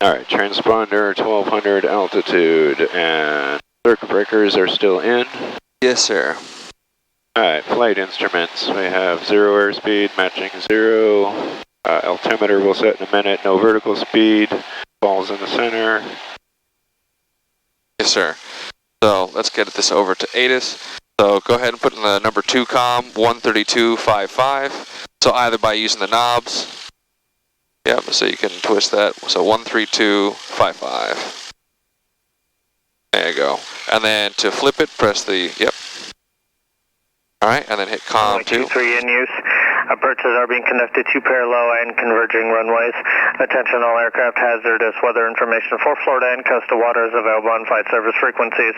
Alright, transponder 1200 altitude, and circuit breakers are still in. Yes, sir. Alright, flight instruments. We have 0 airspeed, matching 0. Altimeter will set in a minute, no vertical speed. Balls in the center. Yes, sir. So let's get this over to ATIS. So go ahead and put in the number 2 comm, 132.55. So either by using the knobs. Yep, so you can twist that. So 132.55. There you go. And then to flip it, press the, yep. Alright, and then hit comm 2. 23 in use. Approaches are being conducted to parallel and converging runways. Attention all aircraft, hazardous weather information for Florida and coastal waters available on flight service frequencies.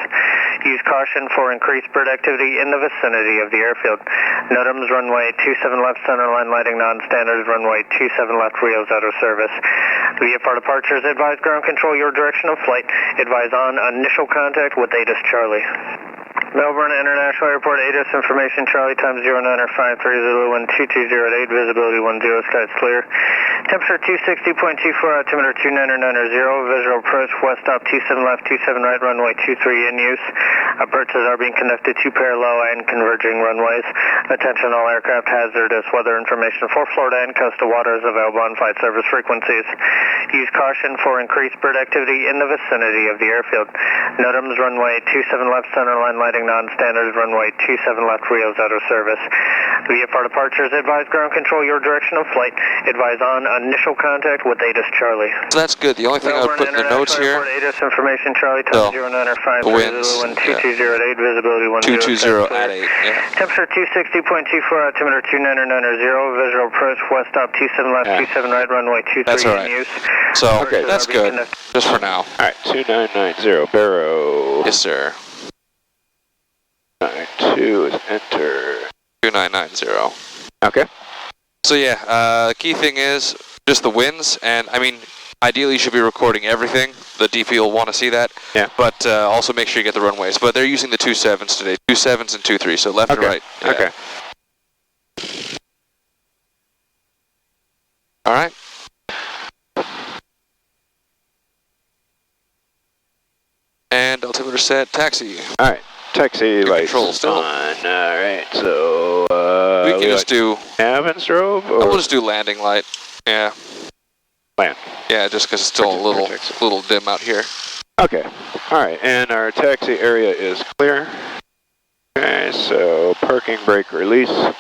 Use caution for increased bird activity in the vicinity of the airfield. NOTAMs runway 27 left centerline lighting non-standard, runway 27 left wheels out of service. VFR departures, advise ground control your direction of flight. Advise on initial contact with ATIS Charlie. Melbourne International Airport, ATIS information, Charlie times 0953012208, visibility 10, skies clear. Temperature 260.24, altimeter 299.0, visual approach, west stop 27 left, 27 right, runway 23 in use. Approaches are being conducted to parallel and converging runways. Attention all aircraft, hazardous weather information for Florida and coastal waters available on flight service frequencies. Use caution for increased bird activity in the vicinity of the airfield. NOTAMs runway 27 left centerline lighting non-standard, runway 27 left wheels out of service. VFR departures, advise ground control your direction of flight. Advise on initial contact with ATIS Charlie. So that's good. The only thing I would put in the notes here. ATIS information, Charlie times 0953012208, visibility 220 at 8. Yeah. Temperature 260.24, altimeter 299.0, visual approach, west stop 27 left, 27 right, runway 23 that's all right. in use. So okay, that's good. Just for now. Alright, 2990, Barrow. Yes, sir. 92 is enter. 2990. Okay. So yeah, the key thing is just the winds, and I mean, ideally you should be recording everything. The DP will want to see that. Yeah. But also make sure you get the runways. But they're using the 27s today, 27s and 23, so left and right. Yeah. Okay. All right. And altimeter set, taxi. All right. Taxi lights control still on. All right, so we can just do cabin strobe. Or we'll just do landing light. Yeah. Land. Yeah, just because it's still a little dim out here. Okay. All right, and our taxi area is clear. Okay, so parking brake release. All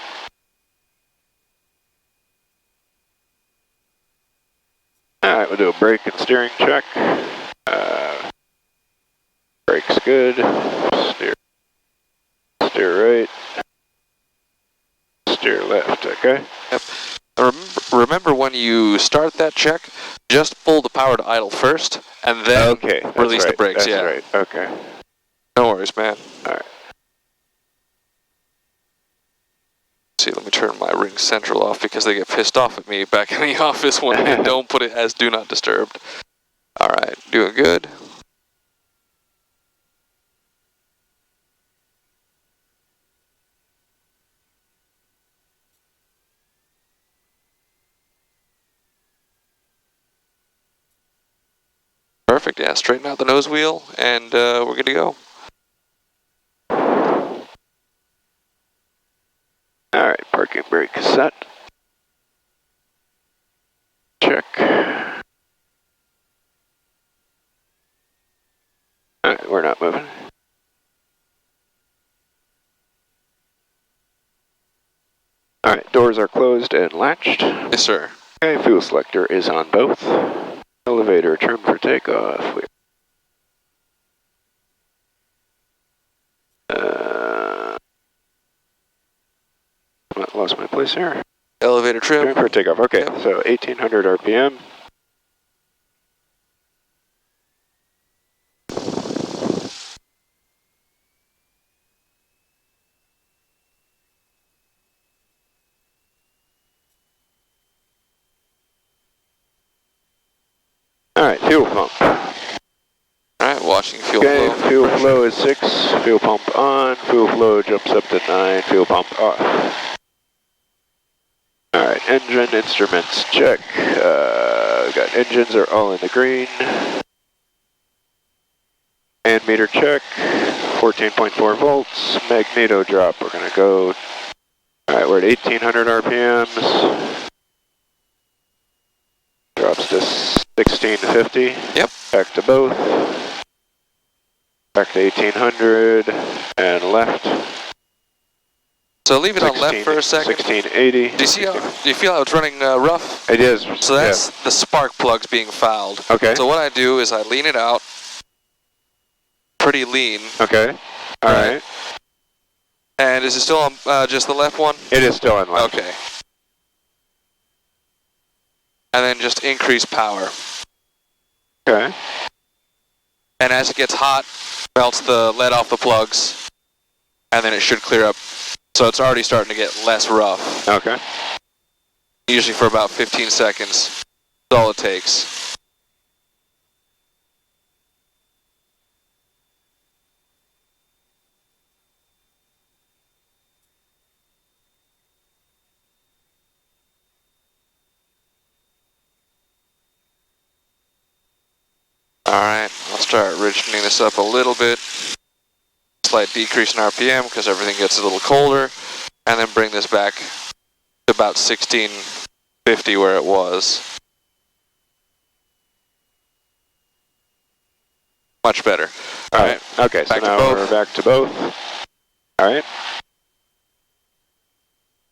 right, we'll do a brake and steering check. Brake's good. Steer right. Steer left, okay? Yep. Remember when you start that check, just pull the power to idle first, and then release the brakes. That's right, okay. No worries, man. All right. See, let me turn my ring central off because they get pissed off at me back in the office when they don't put it as do not disturbed. All right, doing good. Perfect, yeah, straighten out the nose wheel, and we're good to go. All right, parking brake set. Check. All right, we're not moving. All right, doors are closed and latched. Yes, sir. Okay, fuel selector is on both. Elevator trim for takeoff. Lost my place here. Elevator trim. For takeoff. Okay, yep. So 1800 RPM. All right, fuel pump. All right, watching fuel flow. Okay, fuel flow is 6. Fuel pump on. Fuel flow jumps up to 9. Fuel pump off. All right, engine instruments check. we got engines are all in the green. And meter check, 14.4 volts, magneto drop. We're gonna go, all right, we're at 1800 RPMs. Drops to 1650. Yep. Back to both. Back to 1800 and left. So leave it on left for a second. 1680. Do you feel how it's running rough? It is. So that's the spark plugs being fouled. Okay. So what I do is I lean it out. Pretty lean. Okay. All right. And is it still on just the left one? It is still on left. Okay. And then just increase power. Okay. And as it gets hot, melts the lead off the plugs, and then it should clear up. So it's already starting to get less rough. Okay. Usually for about 15 seconds. That's all it takes. Alright, I'll start rigidening this up a little bit. Slight decrease in RPM because everything gets a little colder. And then bring this back to about 1650 where it was. Much better. Alright. Okay, so now we're back to both. Alright.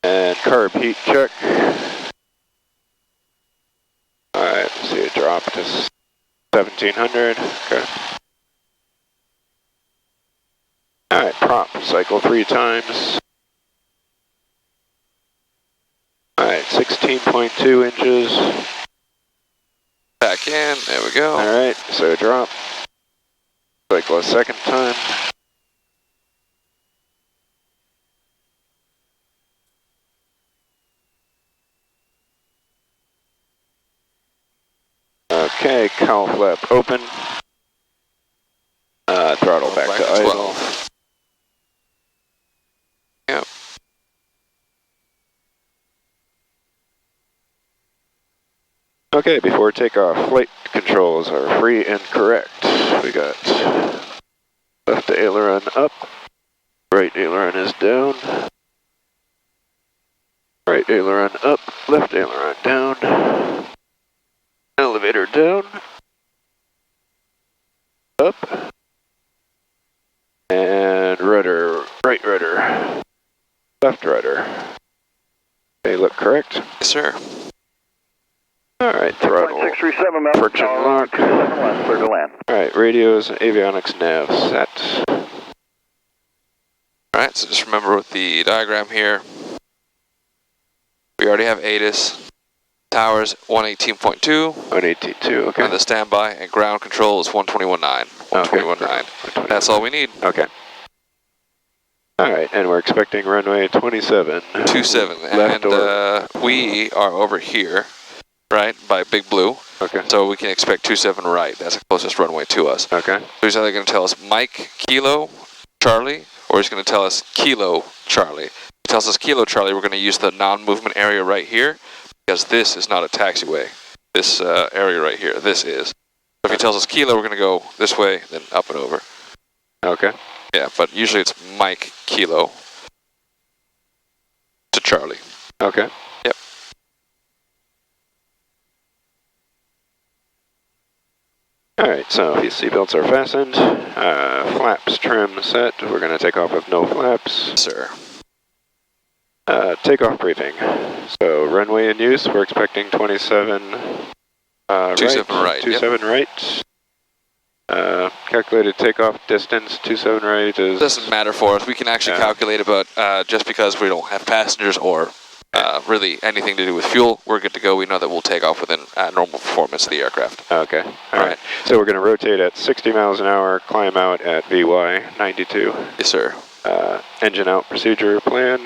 And carb heat check. Alright, let's see it drop to 1700. Okay. Alright, prop, cycle 3 times. Alright, 16.2 inches. Back in, there we go. Alright, so drop. Cycle a second time. Okay, cowl flap open. Throttle back to idle. 12. Yep. Okay, before takeoff, flight controls are free and correct. We got left aileron up, right aileron is down, right aileron up, left aileron down, elevator down, up, and rudder, right rudder, left rudder. They look correct? Yes, sir. Alright, throttle, 637 friction lock. 27 left, clear to land. Alright, radios, avionics, nav set. Alright, so just remember with the diagram here, we already have ATIS, towers 118.2, 182, okay. and the standby, and ground control is 121.9, 121.9. Okay. That's all we need. Okay. Alright, and we're expecting runway 27. 27, Left and we are over here, right, by Big Blue. Okay. So we can expect 27 right. That's the closest runway to us. Okay. So he's either going to tell us Mike, Kilo, Charlie, or he's going to tell us Kilo, Charlie. If he tells us Kilo, Charlie, we're going to use the non-movement area right here, because this is not a taxiway. This area right here, this is. So if he tells us Kilo, we're going to go this way, then up and over. Okay. Yeah, but usually it's Mike, Kilo, to Charlie. Okay. Yep. Alright, so these seatbelts are fastened. Flaps trim set. We're going to take off with no flaps. Sir. Takeoff briefing. So runway in use, we're expecting 27 27 right. 27 right. Calculated takeoff distance, 27 right is... Doesn't matter for us. We can actually calculate about, just because we don't have passengers or really anything to do with fuel, we're good to go. We know that we'll take off within normal performance of the aircraft. Okay. All right. So we're going to rotate at 60 miles an hour, climb out at VY 92. Yes, sir. Engine out procedure plan.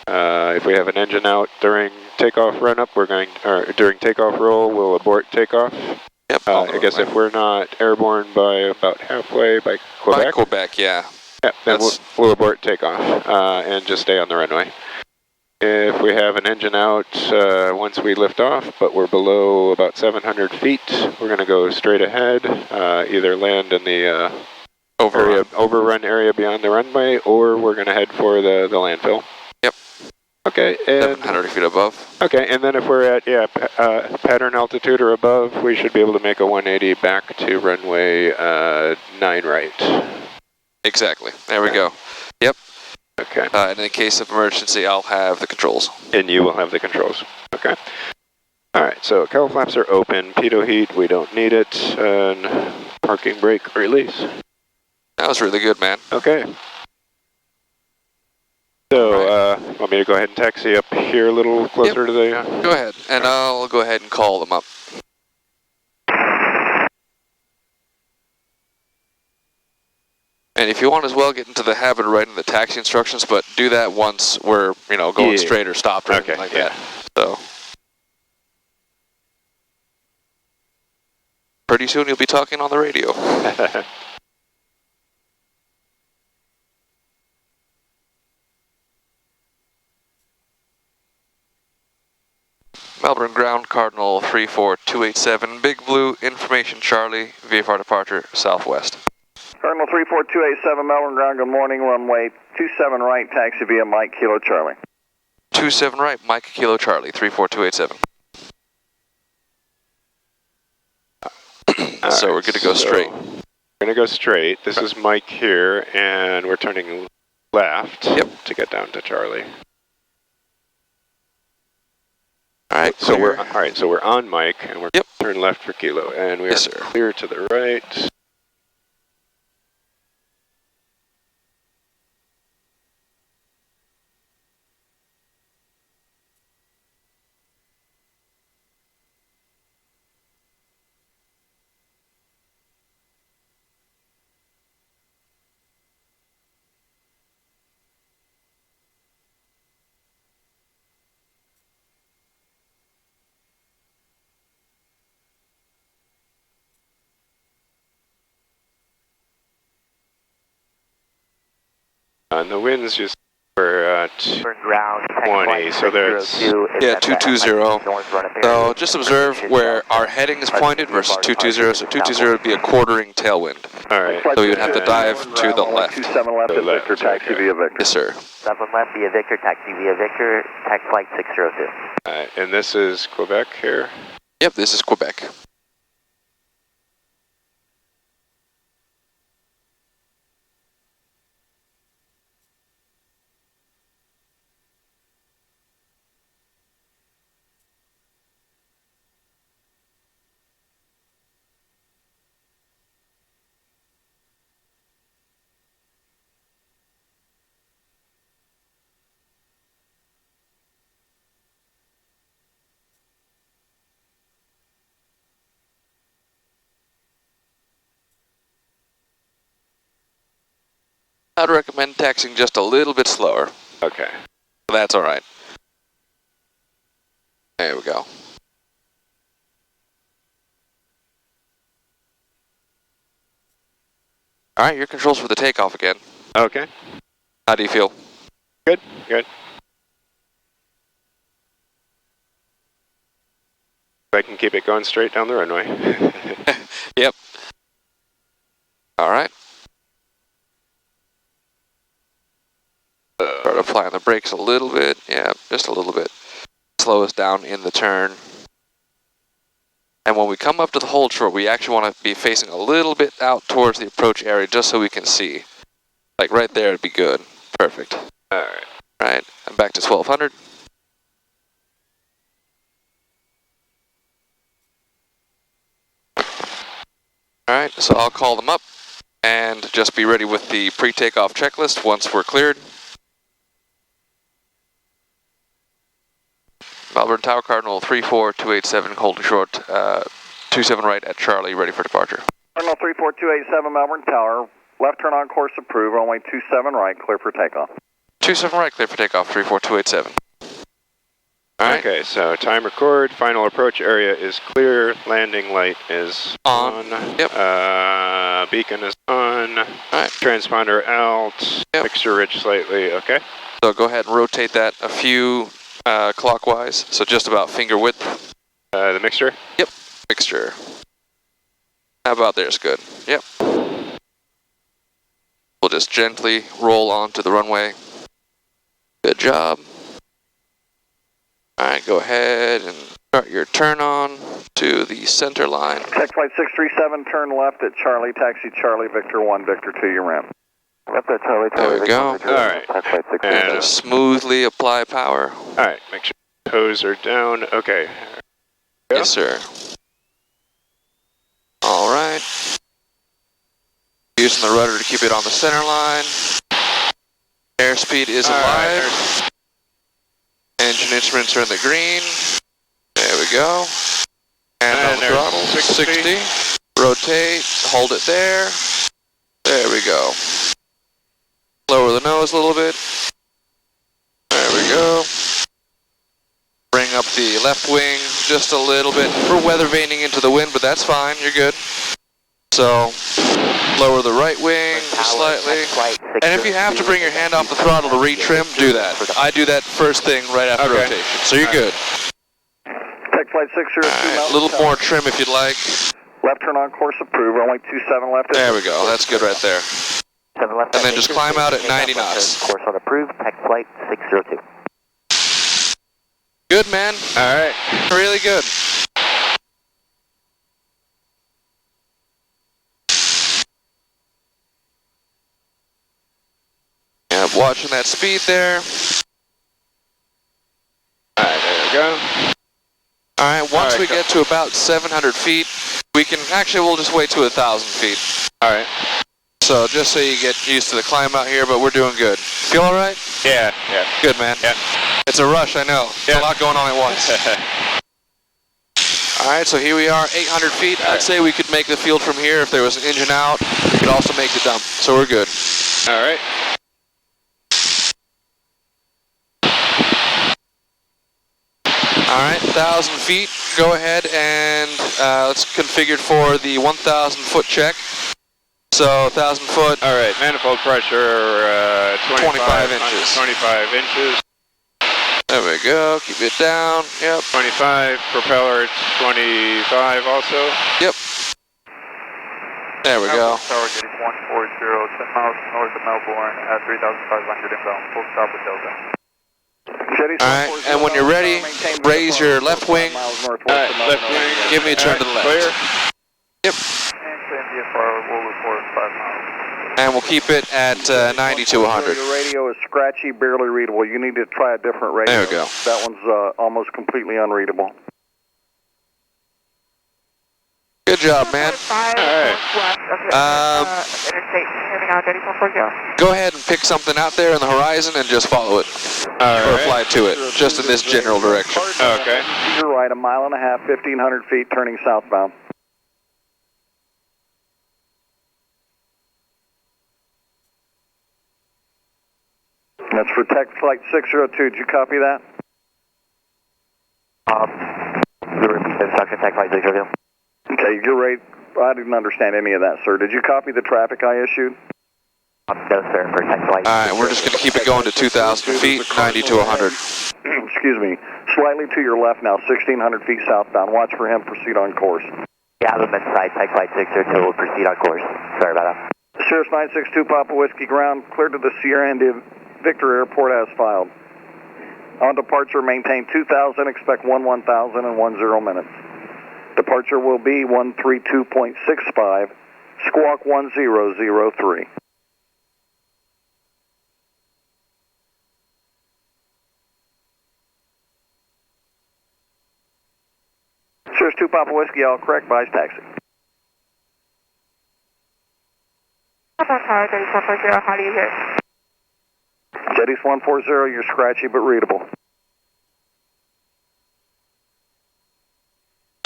If we have an engine out during takeoff run up, we're going, or during takeoff roll, we'll abort takeoff. Yep. I guess if we're not airborne by about halfway by Quebec. By Quebec, yeah. Yeah, then we'll abort takeoff and just stay on the runway. if we have an engine out once we lift off, but we're below about 700 feet, we're going to go straight ahead, either land in the overrun area beyond the runway, or we're going to head for the landfill. Yep. Okay, and 700 feet above. Okay, and then if we're at pattern altitude or above, we should be able to make a 180 back to runway 9 right. Exactly. There we go. Yep. Okay. And in case of emergency, I'll have the controls. And you will have the controls. Okay. All right. So cowl flaps are open. Pitot heat, we don't need it. And parking brake release. That was really good, man. Okay. So, want me to go ahead and taxi up here a little closer to the... Go ahead, and I'll go ahead and call them up. And if you want as well, get into the habit of writing the taxi instructions, but do that once we're, going straight or stopped or anything like that. So, pretty soon you'll be talking on the radio. Melbourne Ground, Cardinal 34287, Big Blue, information Charlie, VFR departure, southwest. Cardinal 34287, Melbourne Ground, good morning, runway 27 right, taxi via Mike Kilo Charlie. 27 right, Mike Kilo Charlie, 34287. So we're good to go straight. We're going to go straight. This is Mike here, and we're turning left to get down to Charlie. All right, so we're on Mike, and we're turn left for Kilo, and we are sir. Clear to the right. And the wind's just we're at 20, so there's 220. So just observe where our heading is pointed versus 220. So 220 would be a quartering tailwind. All right. So you would have to dive to the left. 27 left at Victor, taxi via Victor. Yes, sir. 7 left via Victor, taxi via Victor, tax flight 602. All right, and this is Quebec here. Yep, this is Quebec. I'd recommend taxiing just a little bit slower. Okay. That's all right. There we go. All right, your controls for the takeoff again. Okay. How do you feel? Good, good. I can keep it going straight down the runway. Yep. All right. Start applying the brakes a little bit. Yeah, just a little bit. Slow us down in the turn. And when we come up to the hold short, we actually want to be facing a little bit out towards the approach area just so we can see. Like right there would be good. Perfect. All right. All right, and back to 1200. All right, so I'll call them up and just be ready with the pre-takeoff checklist once we're cleared. Melbourne Tower Cardinal 34287, holding short, 27 right at Charlie, ready for departure. Cardinal 34287, Melbourne Tower, left turn on course approved, runway 27 right, clear for takeoff. 27 right, clear for takeoff, 34287. All right. Okay, so time record, final approach area is clear, landing light is on. Yep. Beacon is on. All right. Transponder out. Yep. Mixture rich slightly, okay. So go ahead and rotate that a few clockwise, so just about finger width. The mixture? Yep, mixture. How about there's good? Yep. We'll just gently roll onto the runway. Good job. All right, go ahead and start your turn on to the center line. Tech flight 637, turn left at Charlie, taxi Charlie, Victor 1, Victor 2, your ramp. Left at Charlie, There we go. All right. Tech flight And 637. just smoothly apply power. All right, make sure toes are down. Okay. Go. Yes, sir. All right. Using the rudder to keep it on the center line. Airspeed is All alive. right, Engine instruments are in the green. There we go. And on the there's throttle, 60. Rotate, hold it there. There we go. Lower the nose a little bit. There we go. Bring up the left wing just a little bit. We're weather vaning into the wind, but that's fine, you're good. So, lower the right wing slightly. And if you have to bring your hand off the throttle to retrim, do that. I do that first thing right after rotation, so you're good. Tech flight 602, Alright, a little more trim if you'd like. left turn on course approved, runway 27 left. There we go, that's good right there. And then just climb out at 90 knots. Course on approved, tech flight 602. Good, man. All right. Really good. Yeah, watching that speed there. All right, there we go. All right, once right, we go. get to about 700 feet, we can, actually we'll just wait to 1,000 feet. All right. So just so you get used to the climb out here, but we're doing good. Feel all right? Yeah. Good, man. Yeah. It's a rush, I know. It's a lot going on at once. All right, so here we are, 800 feet. I'd say we could make the field from here. If there was an engine out, we could also make the dump. So we're good. All right. All right, 1,000 feet. Go ahead and let's configure it for the 1,000 foot check. So 1,000 foot. All right, manifold pressure 25 inches. 25 inches. There we go. Keep it down. Yep. 25. Propeller 25 also. Yep. There we go. Tower getting 140, 10 miles north of Melbourne at 3,500 inbound. Full stop with Delta. All right, and when you're ready, raise your left wing. All right, left wing. Give me a turn to the left. Clear. Yep. And claim VFR will report 5 miles. And we'll keep it at 90 to 100. Your radio is scratchy, barely readable. You need to try a different radio. There we go. That one's almost completely unreadable. Good job, man. Go ahead and pick something out there in the horizon and just follow it. Or fly to it, just in this general direction. Okay. To your right, 1.5 miles, 1,500 feet, turning southbound. That's for Tech Flight 602. Did you copy that? The repeat instruction, tech flight 602. Okay, you're right. I didn't understand any of that, sir. Did you copy the traffic I issued? No, sir, for tech flight. All right, we're just going to keep it going to 2,000 feet, 90 to 100. Excuse me. Slightly to your left now, 1,600 feet southbound. Watch for him. Proceed on course. Yeah, I'm inside, tech flight 602 will proceed on course. Sorry about that. Cirrus 962 Papa Whiskey ground, clear to the Sierra India Victor Airport as filed. On departure, maintain 2,000, expect 1000 in 10 minutes. Departure will be 132.65, squawk 1003. Cirrus 2 Papa Whiskey, all correct, buys taxi. How do you hear? Jetties 140, you're scratchy but readable.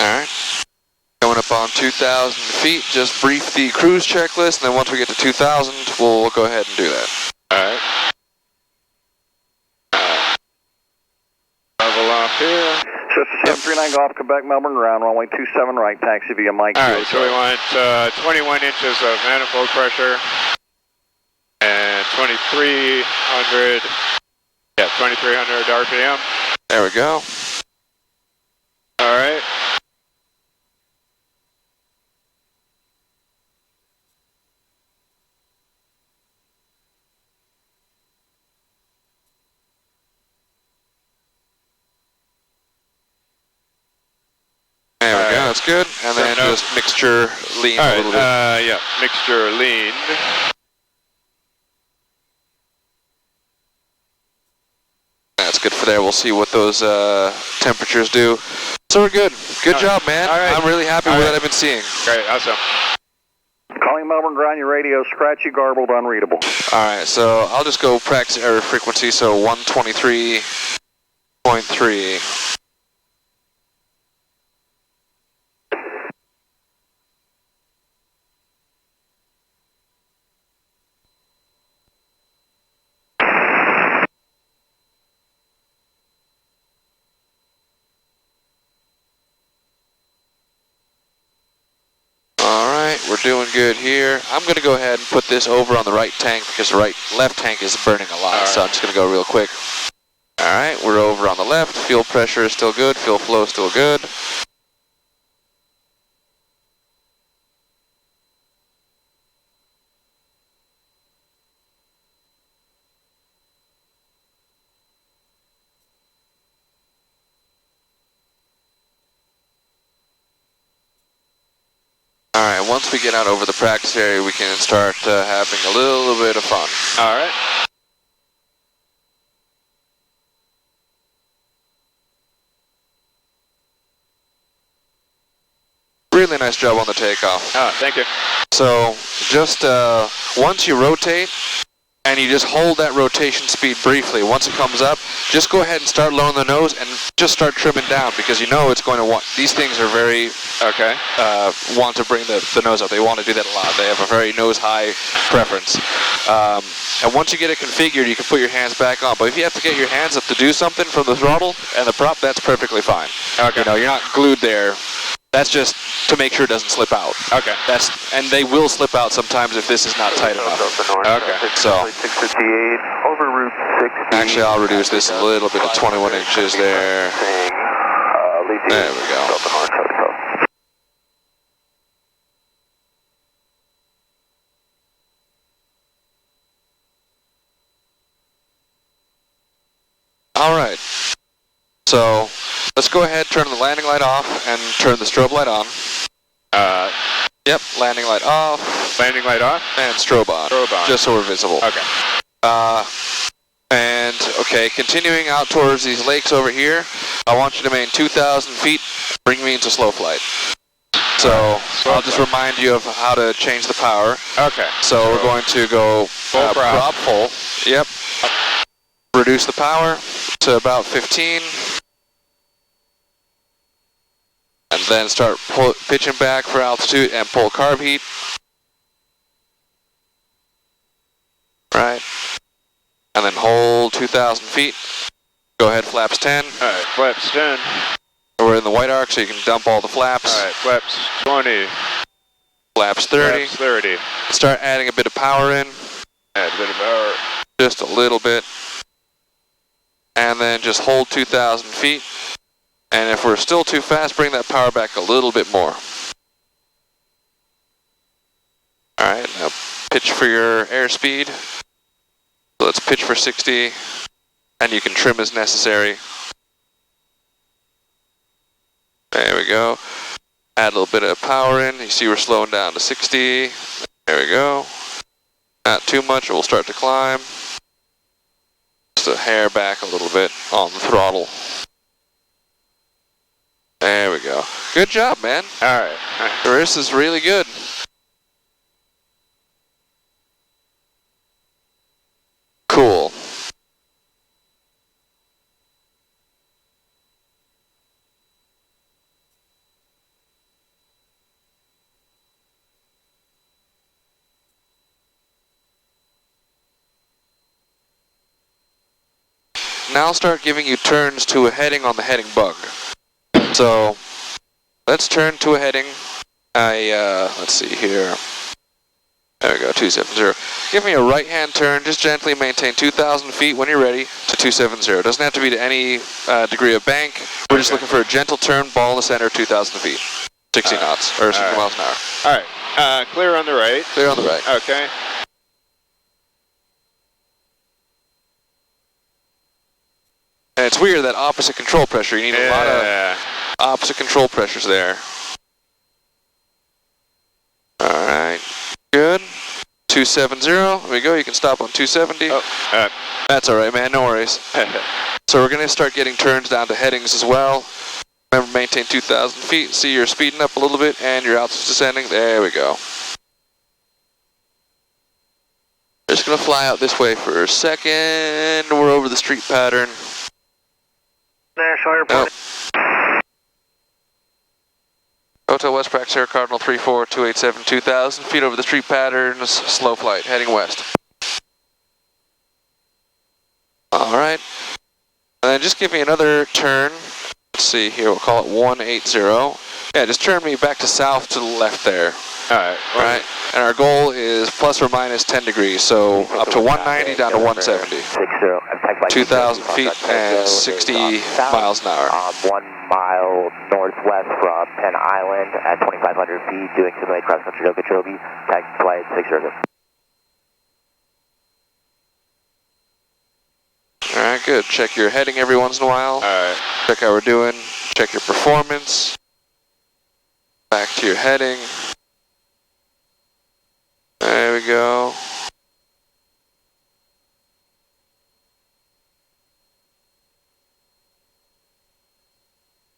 Alright. Going up on 2,000 feet, just brief the cruise checklist, and then once we get to 2,000, we'll go ahead and do that. Alright. Level off here. 29 Golf, Quebec, Melbourne ground, runway 27 right, taxi via Mike. All right, so we want 21 inches of manifold pressure and 2300 RPM. There we go. All right. There we go, that's good. And then just mixture lean a little bit. Yeah, mixture lean. That's good for there. We'll see what those temperatures do. So we're good. Good job, man. All right. I'm really happy with what I've been seeing. Great, awesome. Calling Melbourne ground, your radio scratchy, garbled, unreadable. All right, so I'll just go practice error frequency, so 123.3. We're doing good here. I'm going to go ahead and put this over on the right tank because the left tank is burning a lot, so I'm just going to go real quick. All right, we're over on the left. Fuel pressure is still good. Fuel flow is still good. All right, once we get out over the practice area, we can start having a little bit of fun. All right. Really nice job on the takeoff. Oh, thank you. So just once you rotate, and you just hold that rotation speed briefly. Once it comes up, just go ahead and start lowering the nose and just start trimming down because you know it's going to want, these things are very, want to bring the nose up. They want to do that a lot. They have a very nose high preference. And once you get it configured, you can put your hands back on. But if you have to get your hands up to do something from the throttle and the prop, that's perfectly fine. Okay. You know, you're not glued there. That's just to make sure it doesn't slip out. Okay. And they will slip out sometimes if this is not tight enough. Okay. So, 658 over Route 60. actually I'll reduce this a little bit to 21 inches there. There we go. All right. So, let's go ahead, turn the landing light off, and turn the strobe light on. Yep, landing light off. Landing light off? And strobe on. Strobe on. Just so we're visible. Okay. Okay, continuing out towards these lakes over here, I want you to maintain 2,000 feet, bring me into slow flight. So, I'll just remind you of how to change the power. Okay. So we're going to go prop full. Yep. Reduce the power to about 15. And then start pitching back for altitude and pull carb heat. Right. And then hold 2,000 feet. Go ahead, flaps 10. All right, flaps 10. We're in the white arc, so you can dump all the flaps. All right, flaps 20. Flaps 30. Flaps 30. Start adding a bit of power in. Add a bit of power. Just a little bit. And then just hold 2,000 feet. And if we're still too fast, bring that power back a little bit more. Alright, now pitch for your airspeed. So let's pitch for 60, and you can trim as necessary. There we go. Add a little bit of power in. You see we're slowing down to 60. There we go. Not too much, or we'll start to climb. Just a hair back a little bit on the throttle. There we go. Good job, man. All right. This is really good. Cool. Now I'll start giving you turns to a heading on the heading bug. So let's turn to a heading. Let's see here. There we go, 270. Give me a right-hand turn, just gently maintain 2,000 feet when you're ready to 270. Doesn't have to be to any degree of bank. We're just looking for a gentle turn, ball in the center, 2,000 feet. 60 knots, or 60 miles an hour. All right, clear on the right. Clear on the right. Okay. And it's weird, that opposite control pressure. You need a lot of opposite control pressures there. Alright, good. 270, there we go, you can stop on 270. Oh, That's alright, man, no worries. So we're going to start getting turns down to headings as well. Remember, maintain 2,000 feet. See, you're speeding up a little bit and your altitude's descending. There we go. Just going to fly out this way for a second. We're over the street pattern. National Airport. Hotel West Prac, Sierra Cardinal 34287, 2,000 feet over the street patterns, slow flight, heading west. Alright, and then just give me another turn. Let's see here, we'll call it 180. Yeah, just turn me back to south to the left there. Alright. Right, and our goal is plus or minus 10 degrees, so up to 190 down to 170. 2,000 feet and 60 miles an hour. 1 mile northwest from Penn Island at 2,500 feet, doing simulate cross country Okeechobee, taxi flight 60. Alright, good. Check your heading every once in a while. Alright. Check how we're doing. Check your performance. Back to your heading. There we go.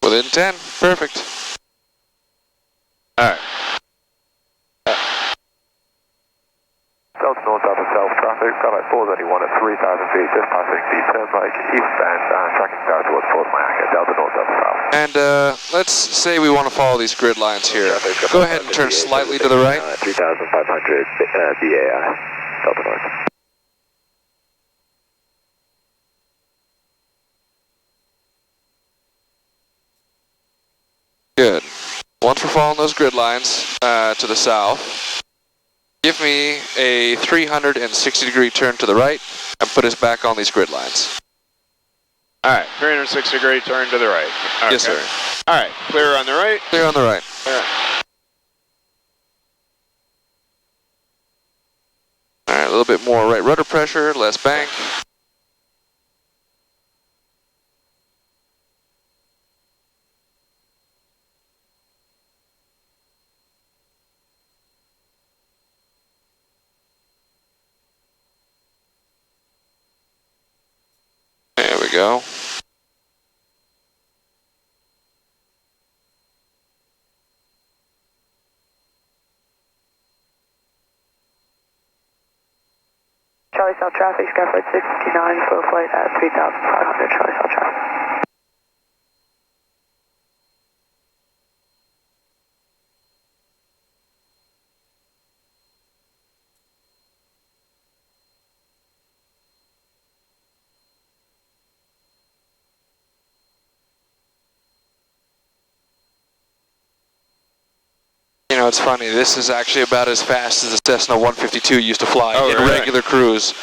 Within 10, perfect. Alright. South north out of south traffic, Skylight 431 at 3,000 feet, just passing the turnpike eastbound, tracking south towards Fort Mac, Delta north out of south. And let's say we want to follow these grid lines here. Go ahead and turn slightly to the right. 3,500 BAI, Delta north. Good. Once we're following those grid lines to the south, give me a 360 degree turn to the right and put us back on these grid lines. Alright, 360 degree turn to the right. Okay. Yes, sir. Alright, clear on the right. Clear on the right. Alright, a little bit more right rudder pressure, less bank. There we go. Charlie South traffic, Skyflight 629, slow flight at 3,500, Charlie South traffic. You know, it's funny, this is actually about as fast as the Cessna 152 used to fly in really? regular cruise.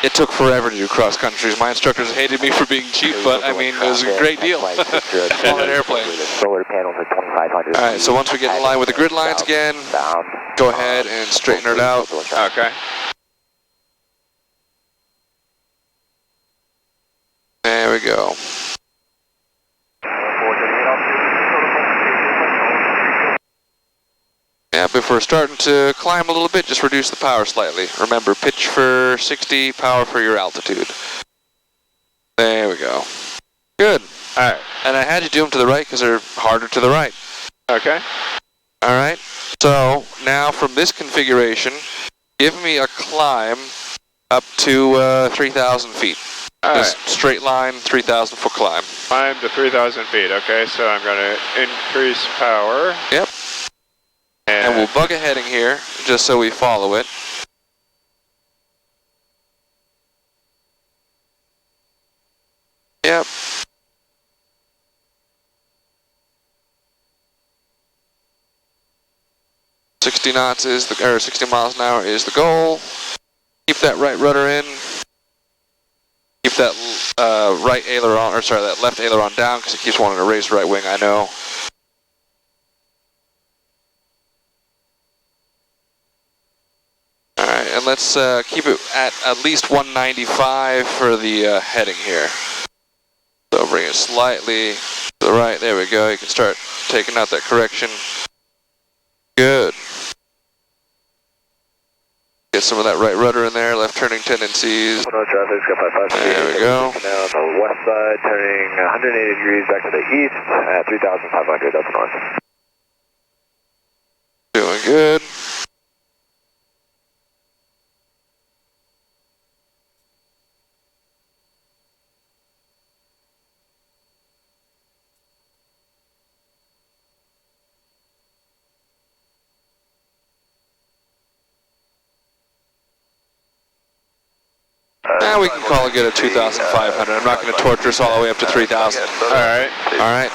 It took forever to do cross countries. My instructors hated me for being cheap, but I mean, it was a great deal on that airplane. Solar panels at 2,500. Alright, so once we get in line with the grid lines again, go ahead and straighten it out. Okay. There we go. Yep, if we're starting to climb a little bit, just reduce the power slightly. Remember, pitch for 60, power for your altitude. There we go. Good. Alright. And I had you do them to the right because they're harder to the right. Okay. Alright, so now from this configuration, give me a climb up to 3,000 feet. Just straight line, 3,000 foot climb. Climb to 3,000 feet. Okay, so I'm going to increase power. Yep. And we'll bug a heading here, just so we follow it. Yep. 60 knots is the, or 60 miles an hour is the goal. Keep that right rudder in. Keep that right aileron, or sorry, that left aileron down because it keeps wanting to raise right wing, I know. Alright, and let's keep it at least 195 for the heading here. So bring it slightly to the right, there we go, you can start taking out that correction. Good. Get some of that right rudder in there, left turning tendencies. There we go. Now on the west side, turning 180 degrees back to the east at 3,500, that's north. Doing good. Now we can call it good at 2,500. I'm not going to torture us all the way up to 3,000. Alright. Alright.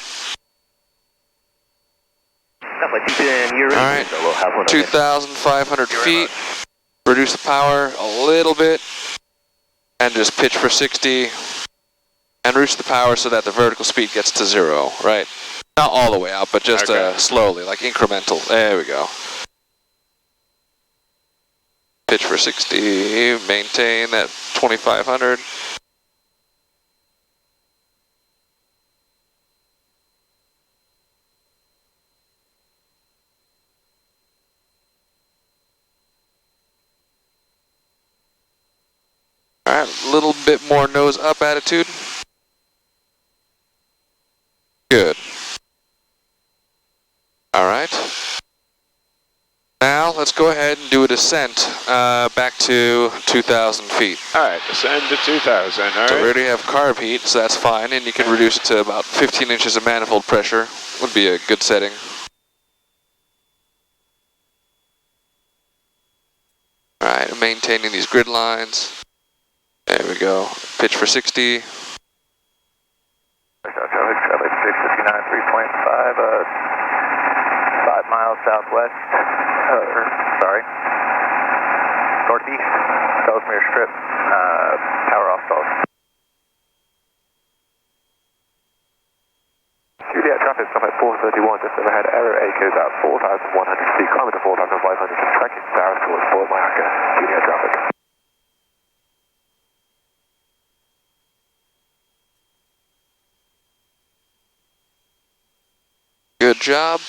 Alright. 2,500 feet. Reduce the power a little bit. And just pitch for 60. And reduce the power so that the vertical speed gets to 0, right? Not all the way out, but just slowly, like incremental. There we go. Pitch for 60, maintain that 2,500. All right, a little bit more nose up attitude. Good. All right. Now, let's go ahead and do a descent back to 2,000 feet. Alright, descend to 2,000, alright. So we already have carb heat, so that's fine, and you can reduce it to about 15 inches of manifold pressure. Would be a good setting. Alright, maintaining these grid lines. There we go. Pitch for 60. Traffic 659, 3.5, 5 miles southwest. Northeast, Ellesmere Strip, power off stalls. Juliet traffic, stop at 431, just overhead, error echoes out 4,100 feet, climbing to 4,500, tracking south towards Fort Myakka, Juliet traffic. Good job.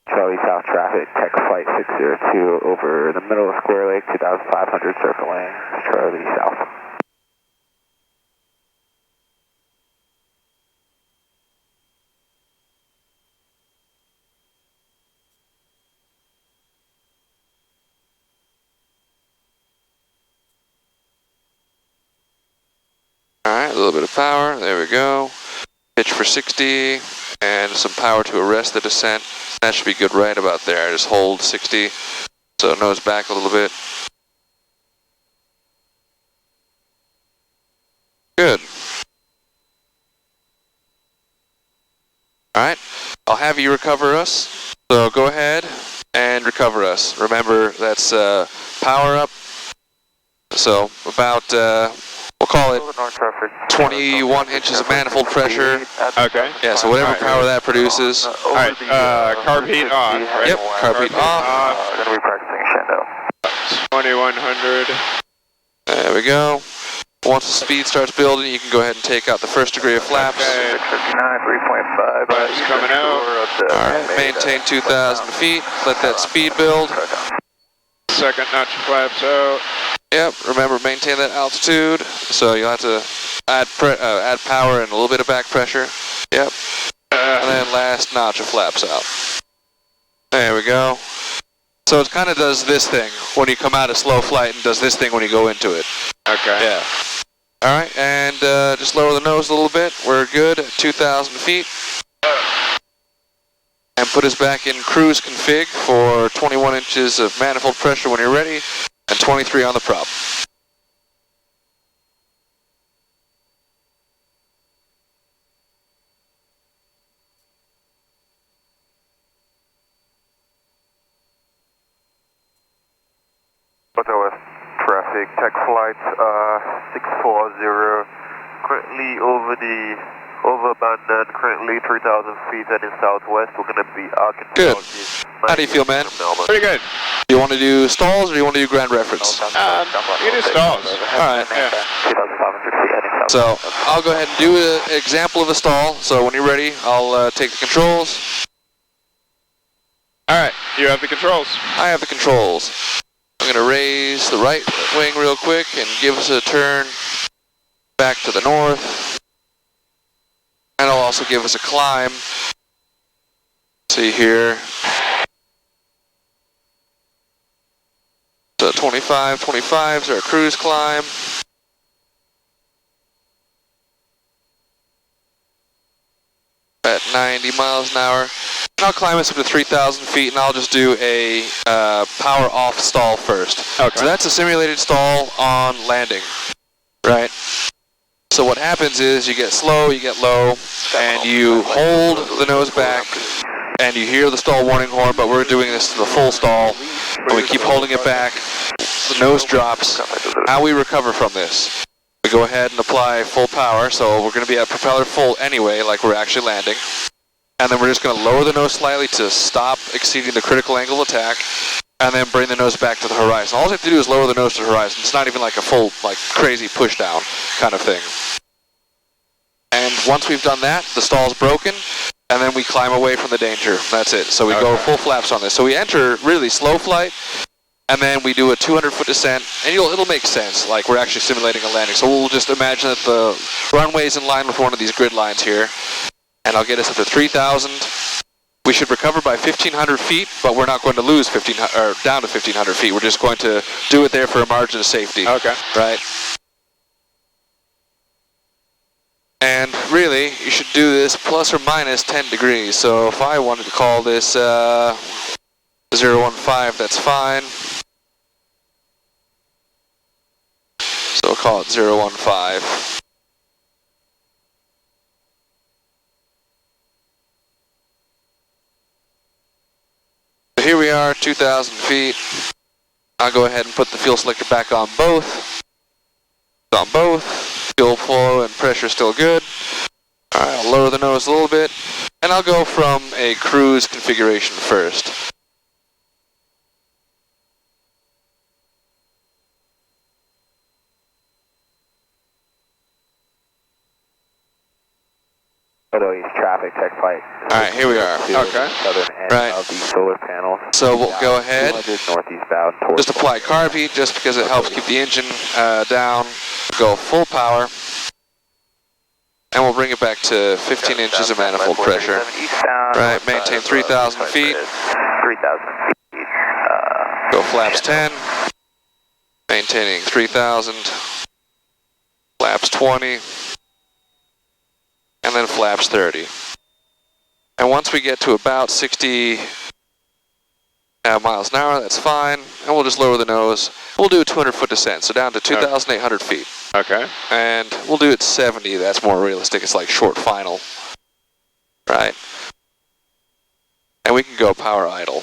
Charlie South traffic, tech flight 602 over the middle of Square Lake, 2,500 circling, Charlie South. Alright, a little bit of power, there we go. Pitch for 60, and some power to arrest the descent. That should be good right about there. Just hold 60, so nose back a little bit. Good. Alright, I'll have you recover us. So go ahead and recover us. Remember, that's power up. So about, we'll call it 21 inches of manifold pressure. Okay. Yeah, so whatever power that produces. Alright, carb heat on, right? Yep, carb heat off. Going to be practicing Shando. 2,100. There we go. Once the speed starts building, you can go ahead and take out the first degree of flaps. Okay. 659, 3.5. Flaps coming out. Alright, maintain 2,000 feet. Let that speed build. Second notch flaps out. Yep, remember maintain that altitude. So you'll have to add power and a little bit of back pressure. Yep. And then last notch of flaps out. There we go. So it kind of does this thing when you come out of slow flight and does this thing when you go into it. Okay. Yeah. Alright, and just lower the nose a little bit. We're good at 2,000 feet. And put us back in cruise config for 21 inches of manifold pressure when you're ready, and 23 on the prop. tech flight 640, currently over abandoned, currently 3,000 feet heading southwest. We're going to be arcing. Good. How do you feel, man? Pretty good. Do you want to do stalls or do you want to do ground reference? You do stalls. Alright. Yeah. 2,500 feet heading south. So I'll go ahead and do an example of a stall. So when you're ready, I'll take the controls. Alright, you have the controls. I have the controls. I'm going to raise the right wing real quick and give us a turn back to the north. And I'll also give us a climb. See here. So 25 is our cruise climb. At 90 miles an hour. And I'll climb us up to 3,000 feet and I'll just do a power off stall first. Okay. So that's a simulated stall on landing, right? So what happens is you get slow, you get low, and you hold the nose back, and you hear the stall warning horn, but we're doing this to the full stall, and we keep holding it back, the nose drops. How we recover from this? We go ahead and apply full power, so we're going to be at propeller full anyway, like we're actually landing. And then we're just going to lower the nose slightly to stop exceeding the critical angle of attack, and then bring the nose back to the horizon. All you have to do is lower the nose to the horizon. It's not even like a full, like crazy push down kind of thing. And once we've done that, the stall's broken, and then we climb away from the danger. That's it. So we go full flaps on this. So we enter really slow flight, and then we do a 200-foot descent, and it'll make sense, like we're actually simulating a landing. So we'll just imagine that the runway's in line with one of these grid lines here, and I'll get us up to 3,000. We should recover by 1,500 feet, but we're not going to lose down to 1,500 feet. We're just going to do it there for a margin of safety. Okay. Right? And really, you should do this plus or minus 10 degrees. So if I wanted to call this 015, that's fine. So we'll call it 015. So here we are, 2,000 feet. I'll go ahead and put the fuel selector back on both. It's on both. Fuel flow and pressure still good. Alright, I'll lower the nose a little bit, and I'll go from a cruise configuration first. East traffic, tech flight. Alright, here we are. Okay. Southern end of the solar panel. So we'll go ahead, 200 northeast bound towards just apply carb heat just because it helps keep the engine down. Go full power, and we'll bring it back to 15 inches of manifold pressure. Right, maintain 3,000 feet. 3,000 feet. Go flaps 10, maintaining 3,000. Flaps 20, and then flaps 30. And once we get to about 60 miles an hour, that's fine, and we'll just lower the nose. We'll do a 200-foot descent, so down to 2,800 feet. Okay. And we'll do it 70, that's more realistic, it's like short final. Right? And we can go power idle.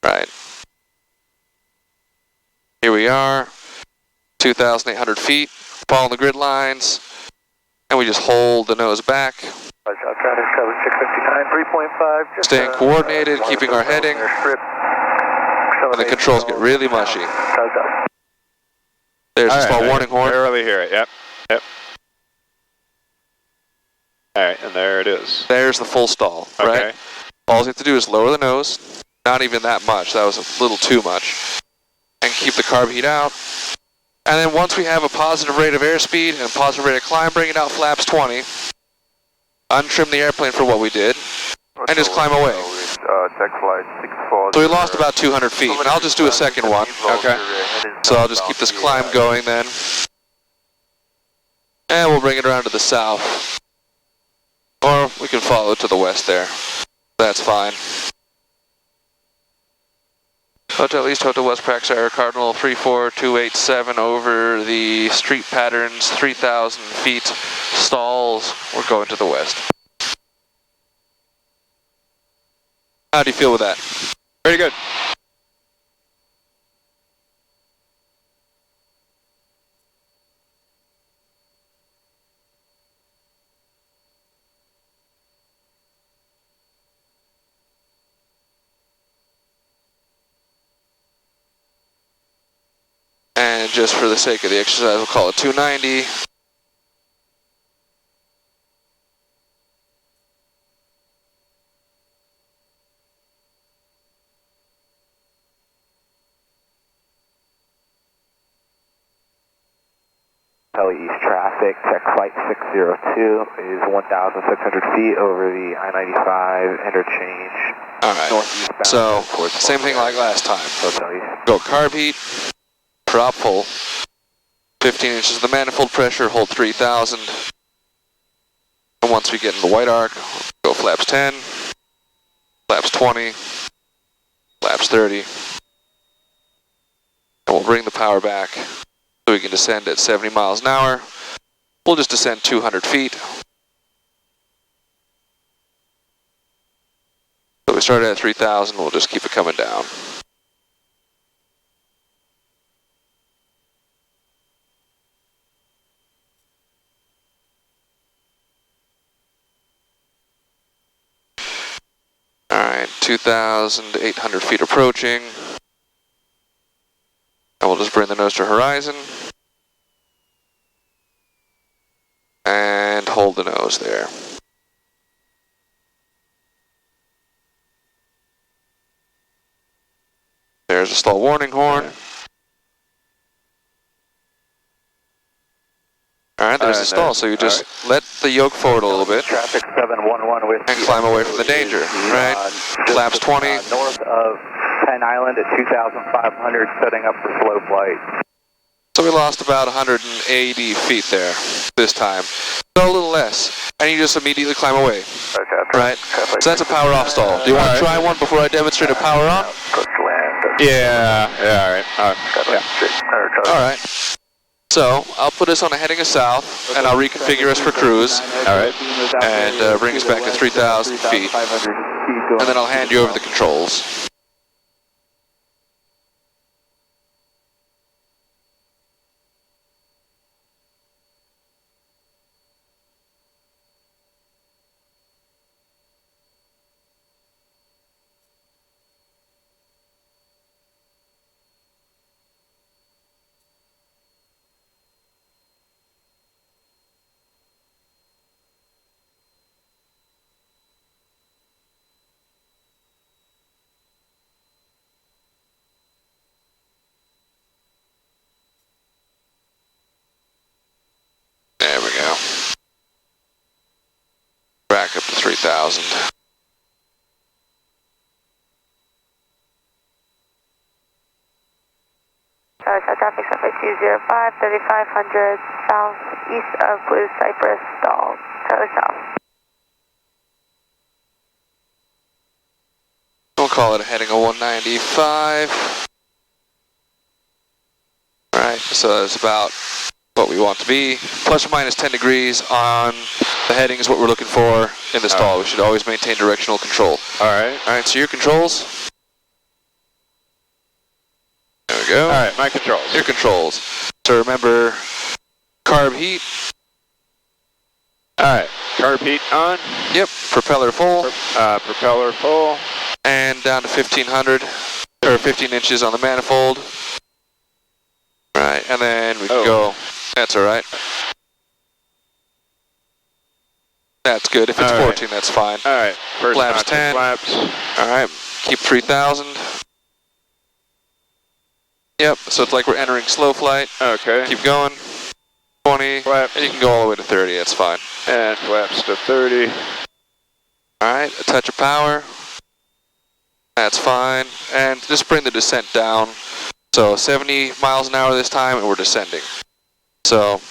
Right. Here we are, 2,800 feet, following the grid lines, and we just hold the nose back. Staying coordinated, keeping our heading, and the controls get really mushy. There's the stall warning horn. Barely hear it, yep. Alright, and there it is. There's the full stall, Okay. right? All you have to do is lower the nose, not even that much, that was a little too much, and keep the carb heat out. And then once we have a positive rate of airspeed and a positive rate of climb, bring it out flaps 20, untrim the airplane for what we did, and just climb away. So we lost about 200 feet, and I'll just do a second one. Okay. So I'll just keep this climb going then. And we'll bring it around to the south. Or we can follow to the west there. That's fine. Hotel East, Hotel West, Prax Air, Cardinal 34287 over the street patterns, 3,000 feet, stalls. We're going to the west. How do you feel with that? Pretty good. And just for the sake of the exercise, we'll call it 290. East traffic, check flight 602 is 1,600 feet over the I-95 interchange. Alright, Northeastbound so towards same thing like last time. Hotel East. Go carb heat, prop full, 15 inches of the manifold pressure, hold 3,000. And once we get in the white arc, go flaps 10, flaps 20, flaps 30. And we'll bring the power back so we can descend at 70 miles an hour. We'll just descend 200 feet. So we started at 3,000, we'll just keep it coming down. Alright, 2,800 feet approaching. And we'll just bring the nose to horizon. And hold the nose there. There's a stall warning horn. Alright, there's the stall, so you just let the yoke forward a little bit. Traffic 711 with and climb away from the danger, right? Flaps 20. North of Penn Island at 2,500, setting up for slow flight. So we lost about 180 feet there this time. So a little less. And you just immediately climb away. Okay. Right? So that's a power off stall. Do you want to try one before I demonstrate a power on? Yeah, alright. Alright. So I'll put us on a heading of south, and I'll reconfigure us for cruise. Alright. And bring us back to 3,000 feet. And then I'll hand you over the controls. There we go. Back up to 3,000. Traffic Sunway 205, 3,500 southeast of Blue Cypress, stall, Charlie South. We'll call it a heading of 195. Alright, so that's about what we want to be. Plus or minus 10 degrees on the heading is what we're looking for in the stall. We should always maintain directional control. Alright. Alright, so your controls. There we go. Alright, my controls. Your controls. So remember, carb heat. Alright, carb heat on. Yep, propeller full. Propeller full. And down to 1,500, or 15 inches on the manifold. Right, and then we can go. That's alright. That's good. If it's 14, that's fine. Alright, first flaps 10. Flaps. Alright, keep 3,000. Yep, so it's like we're entering slow flight. Okay. Keep going. 20. Flaps. And you can go all the way to 30, that's fine. And flaps to 30. Alright, a touch of power. That's fine. And just bring the descent down. So 70 miles an hour this time, and we're descending. So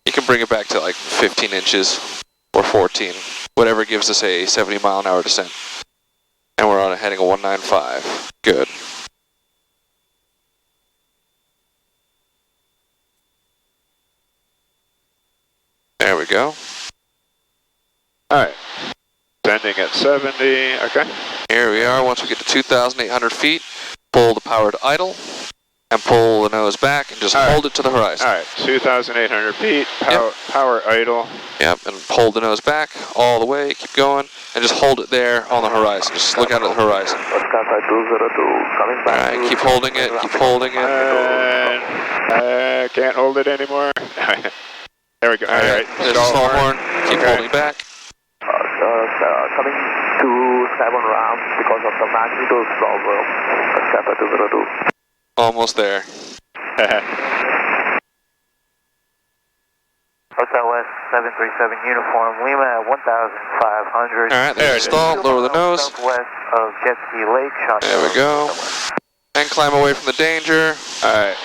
you can bring it back to like 15 inches or 14, whatever gives us a 70 mile an hour descent. And we're on a heading of 195. Good. There we go. Alright. Descending at 70. Okay. Here we are. Once we get to 2,800 feet, pull the power to idle. and pull the nose back and just hold it to the horizon. All right, 2,800 feet, power idle. Yep, and hold the nose back all the way, keep going, and just hold it there on the horizon. Just look out at the horizon. Alright, keep holding it, keep holding it. I can't hold it anymore. There we go. All right, there's a stall horn. Keep holding back. Coming to 7 rounds because of the magnitude problem. Kappa 202. Almost there. Hotel West 737 uniform, Lima at 1,500. Alright, there's the stall, lower the nose. Southwest of Jet Ski Lake, There we go. And climb away from the danger. Alright,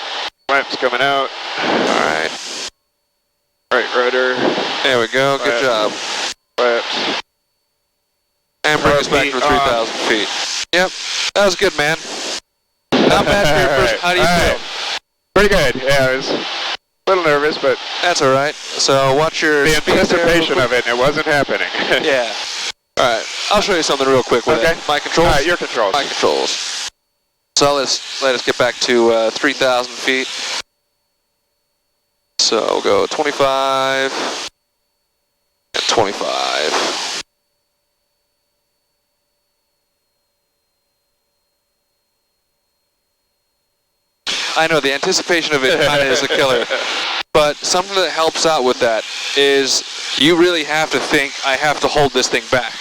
flaps coming out. Alright. Right rudder. There we go, good job. Flaps. And bring us back to 3,000 feet. Yep, that was good, man. Not bad for your first. How do you feel? Pretty good. Yeah, I was a little nervous, but that's all right. So watch your the anticipation of it. It wasn't happening. Yeah. All right. I'll show you something real quick with my controls. All right, your controls. My controls. So let us get back to 3,000 feet. So we'll go 25 and 25. I know, the anticipation of it kind of is a killer. But something that helps out with that is you really have to think, I have to hold this thing back.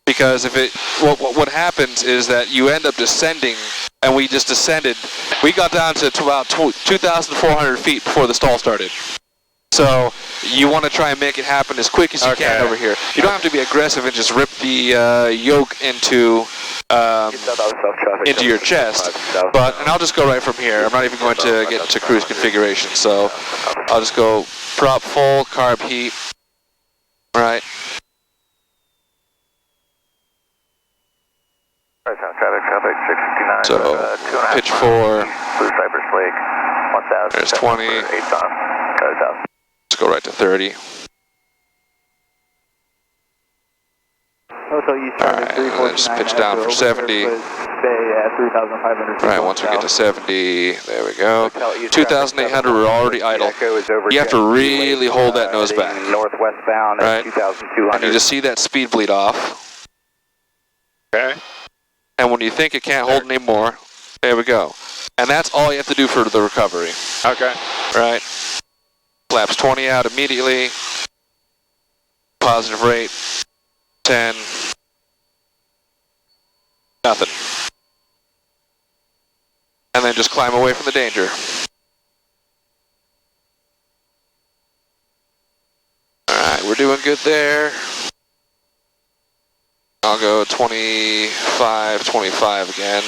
Because if it, what happens is that you end up descending, and we just descended. We got down to about 2,400 feet before the stall started. So you want to try and make it happen as quick as you can over here. You don't have to be aggressive and just rip the yoke into your chest. But, and I'll just go right from here. I'm not even going to get into cruise configuration. So I'll just go prop full, carb heat. Right. Traffic 69. So pitch 4. Blue Cypress Lake. 1,000. There's 20. 8 on. Let's go right to 30. Alright, let's pitch down for 70. Alright, once we get to 70, there we go. 2,800, we're already idle. You have to really hold that nose back. Northwestbound at 2,200. And you just see that speed bleed off. Okay. And when you think it can't hold anymore, there we go. And that's all you have to do for the recovery. Okay. Right? Flaps 20 out immediately. Positive rate, 10. Nothing. And then just climb away from the danger. Alright, we're doing good there. I'll go 25, 25 again.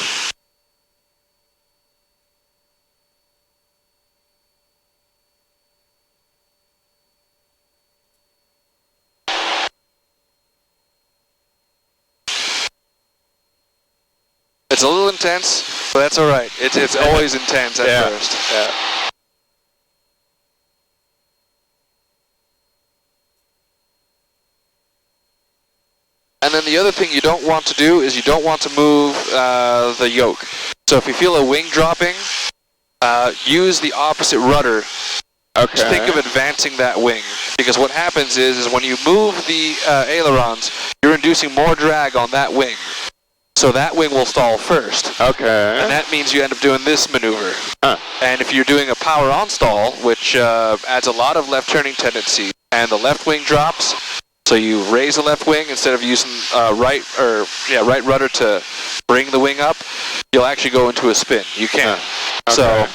It's a little intense, but that's all right. It's always intense at first. Yeah. And then the other thing you don't want to do is you don't want to move the yoke. So if you feel a wing dropping, use the opposite rudder. Okay. Just think of advancing that wing. Because what happens is when you move the ailerons, you're inducing more drag on that wing. So that wing will stall first. Okay. And that means you end up doing this maneuver. Huh. And if you're doing a power on stall, which adds a lot of left turning tendency, and the left wing drops, so you raise the left wing instead of using right rudder to bring the wing up, you'll actually go into a spin. You can. Okay. So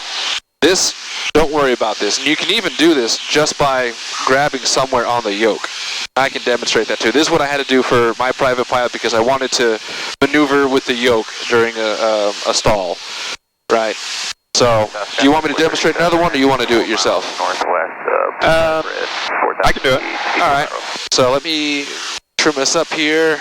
this, don't worry about this. And you can even do this just by grabbing somewhere on the yoke. I can demonstrate that too. This is what I had to do for my private pilot because I wanted to maneuver with the yoke during a stall. Right. So, do you want me to demonstrate another one or do you want to do it yourself? I can do it. Alright. So let me trim this up here.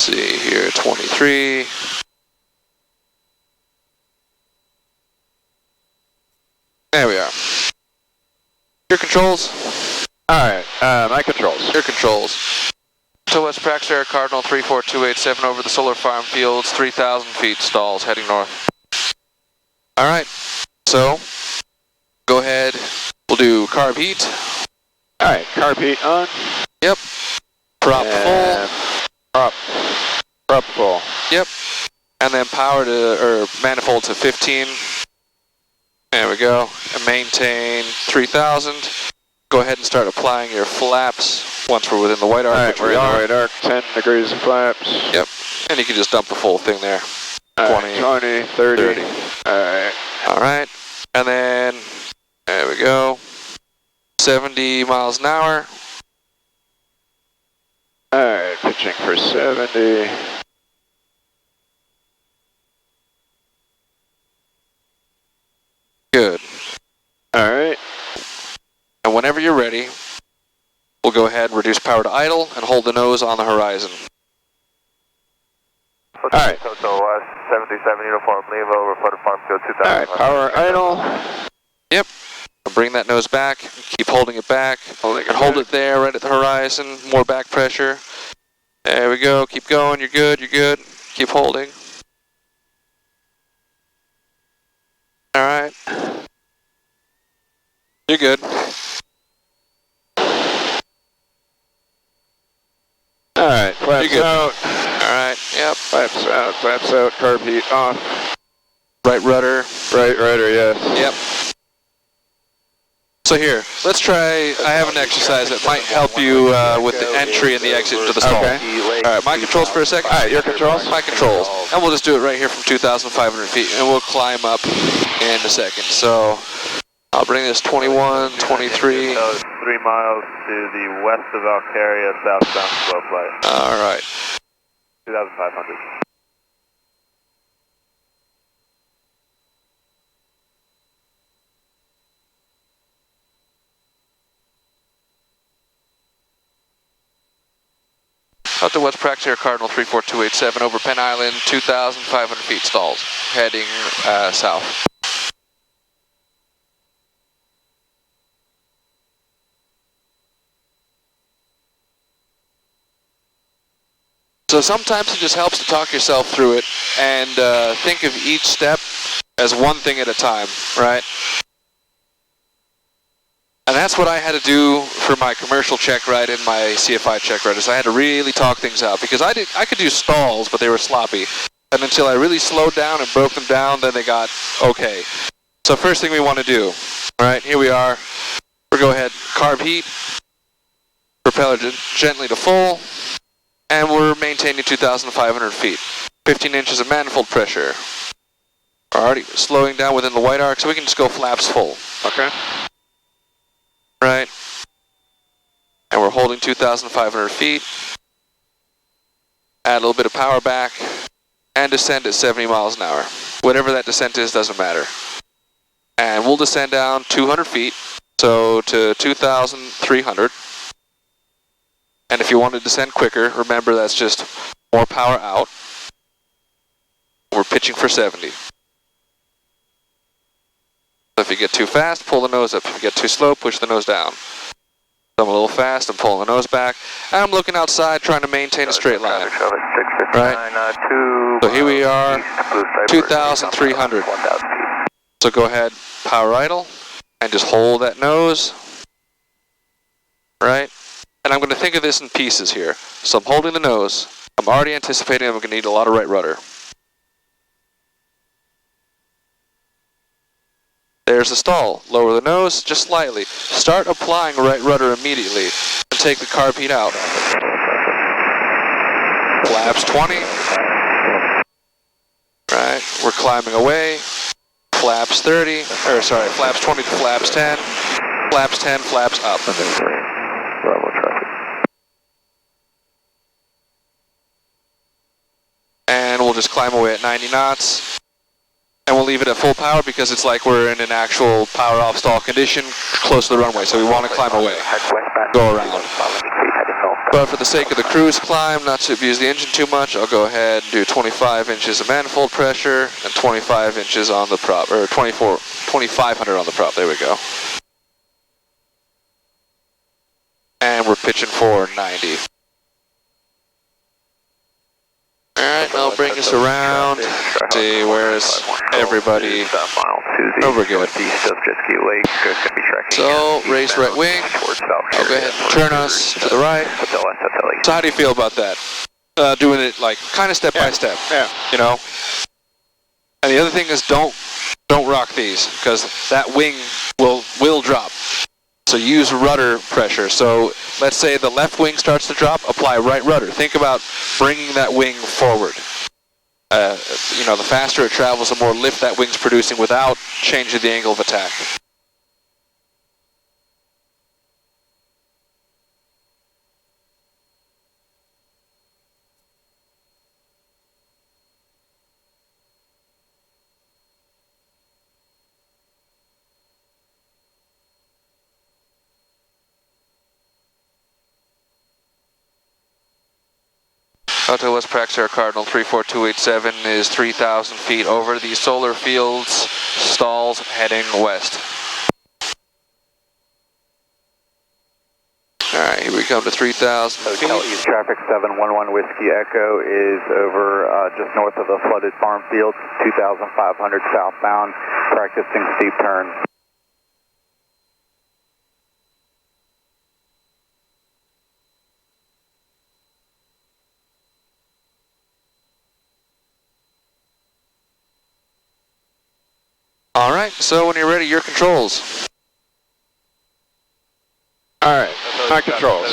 See here, 23. There we are. Your controls. Alright, my controls. Your controls. So West Prax Air Cardinal 34287 over the solar farm fields, 3,000 feet, stalls, heading north. Alright, so go ahead, we'll do carb heat. Alright, carb heat on. Yep. Prop and full. Prop full. Yep. And then power to, or manifold to 15. There we go. And maintain 3,000. Go ahead and start applying your flaps once we're within the white arc. Alright, we're in the white arc, 10 degrees of flaps. Yep. And you can just dump the full thing there. 20, 30. Alright. Alright. And then, there we go. 70 miles an hour. Alright, pitching for 70. Good. Alright. And whenever you're ready, we'll go ahead and reduce power to idle and hold the nose on the horizon. Alright. Total 77 uniform, leave over, Flutter Farm Field 2000. Alright, power idle. Yep. Bring that nose back, keep holding it back, and hold it there right at the horizon, more back pressure. There we go, keep going, you're good, keep holding. Alright. You're good. Alright, flaps out. Alright, yep. Flaps out, carb heat off. Right rudder. Right rudder, yes. Yep. So here, let's try, I have an exercise that might help you with the entry and the exit into the stall. Okay. Alright, my controls for a second. Alright, your controls? My controls. And we'll just do it right here from 2,500 feet, and we'll climb up in a second. So, I'll bring this 21, 23. 3 miles to the west of Valkyria, southbound slope light. Alright. 2,500. Out to West Prax Air Cardinal 34287 over Penn Island, 2,500 feet stalls, heading south. So sometimes it just helps to talk yourself through it and think of each step as one thing at a time, right? And that's what I had to do for my commercial check ride and my CFI check ride, is I had to really talk things out, because I could do stalls, but they were sloppy. And until I really slowed down and broke them down, then they got okay. So first thing we want to do, all right, here we are. We'll go ahead, carb heat, propeller gently to full, and we're maintaining 2,500 feet. 15 inches of manifold pressure. Already slowing down within the white arc, so we can just go flaps full. Okay. Right. And we're holding 2,500 feet. Add a little bit of power back, and descend at 70 miles an hour. Whatever that descent is doesn't matter. And we'll descend down 200 feet, so to 2,300. And if you want to descend quicker, remember that's just more power out. We're pitching for 70. So if you get too fast, pull the nose up. If you get too slow, push the nose down. So I'm a little fast, I'm pulling the nose back. And I'm looking outside, trying to maintain a straight line. Right? So here we are, 2,300. So go ahead, power idle, and just hold that nose. Right? And I'm going to think of this in pieces here. So I'm holding the nose. I'm already anticipating I'm going to need a lot of right rudder. There's the stall. Lower the nose just slightly. Start applying right rudder immediately and take the carb heat out. Flaps 20. Right, we're climbing away. Flaps 30, or sorry, flaps 20 to flaps 10. Flaps 10, flaps up. And we'll just climb away at 90 knots. And we'll leave it at full power because it's like we're in an actual power off stall condition close to the runway, so we want to climb away, go around. But for the sake of the cruise climb, not to abuse the engine too much, I'll go ahead and do 25 inches of manifold pressure and 25 inches on the prop, or 2,500 on the prop, there we go. and we're pitching for 90. Alright, now bring us around. See, where's everybody? Oh, we're good. So, raise right wing. I'll go ahead and turn us to the right. So how do you feel about that? Doing it like kind of step by step. Yeah. You know? And the other thing is don't rock these, because that wing will drop. So use rudder pressure. So let's say the left wing starts to drop, apply right rudder. Think about bringing that wing forward. You know, the faster it travels, the more lift that wing's producing without changing the angle of attack. Hotel West Praxair Cardinal 34287 is 3,000 feet over the solar fields, stalls heading west. Alright, here we come to 3,000 feet. Hotel East Traffic 711 Whiskey Echo is over just north of the flooded farm field, 2,500 southbound, practicing steep turns. Alright, so when you're ready, your controls. Alright, my controls.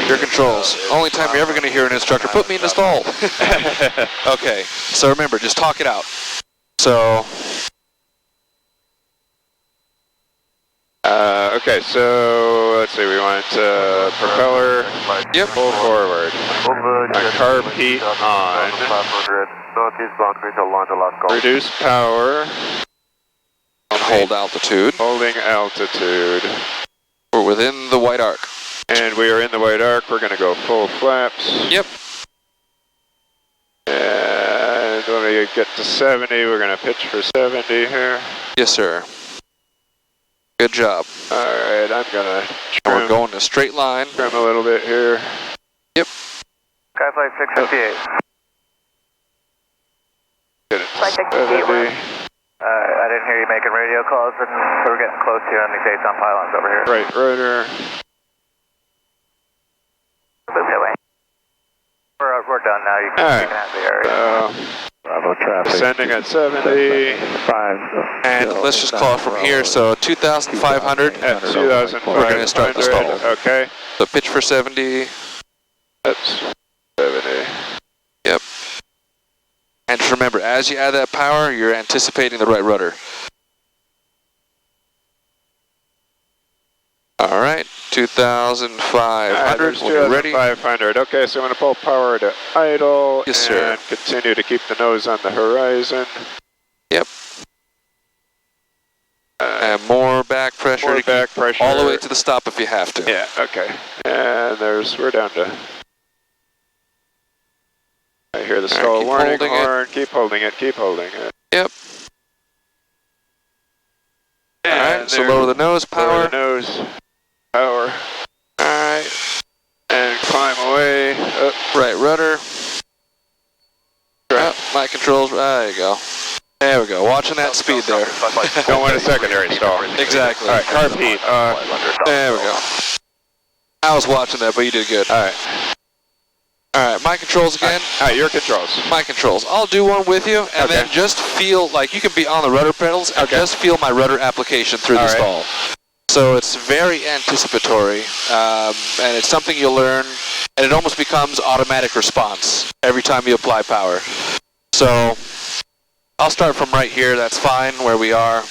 Your controls. Only time you're ever going to hear an instructor, put me in the stall. Okay, so remember, just talk it out. So... okay, so let's see, we want propeller full forward. Carb heat on. Reduce power. Hold altitude. Holding altitude. We're within the white arc. And we are in the white arc. We're going to go full flaps. Yep. And when we get to 70, we're going to pitch for 70 here. Yes, sir. Good job. Alright, I'm going to trim. We're going a straight line. Trim a little bit here. Yep. Skyflight 658. Get it to 70. I didn't hear you making radio calls, and we're getting close here on these ASON pylons over here. Right rudder. Move that way. We're done now. You can have the area. Bravo traffic. Descending at 70. And let's just call it from here. So 2,500. At 2,500. We're going to start the stall. Okay. So pitch for 70. That's 70. Yep. And just remember, as you add that power, you're anticipating the right rudder. All right, 2,500 when you're ready. 2,500. Okay, so I'm going to pull power to idle. Yes, sir. And continue to keep the nose on the horizon. Yep. And more back pressure. More back pressure. All the way to the stop if you have to. Yeah, okay. And we're down to... I hear the stall warning horn. Keep holding it, keep holding it. Yep. Alright, so lower the nose, power. Lower the nose, power. Alright. And climb away. Up. Right rudder. Right. Oh, my controls, there you go. There we go, watching that speed there. Don't want a secondary stall. Exactly. Alright, carb heat. There we go. I was watching that, but you did good. Alright. Alright, my controls again. Alright, your controls. My controls. I'll do one with you, and then just feel, like you can be on the rudder pedals, and just feel my rudder application through the stall. So it's very anticipatory, and it's something you'll learn, and it almost becomes automatic response every time you apply power. So I'll start from right here, that's fine, where we are.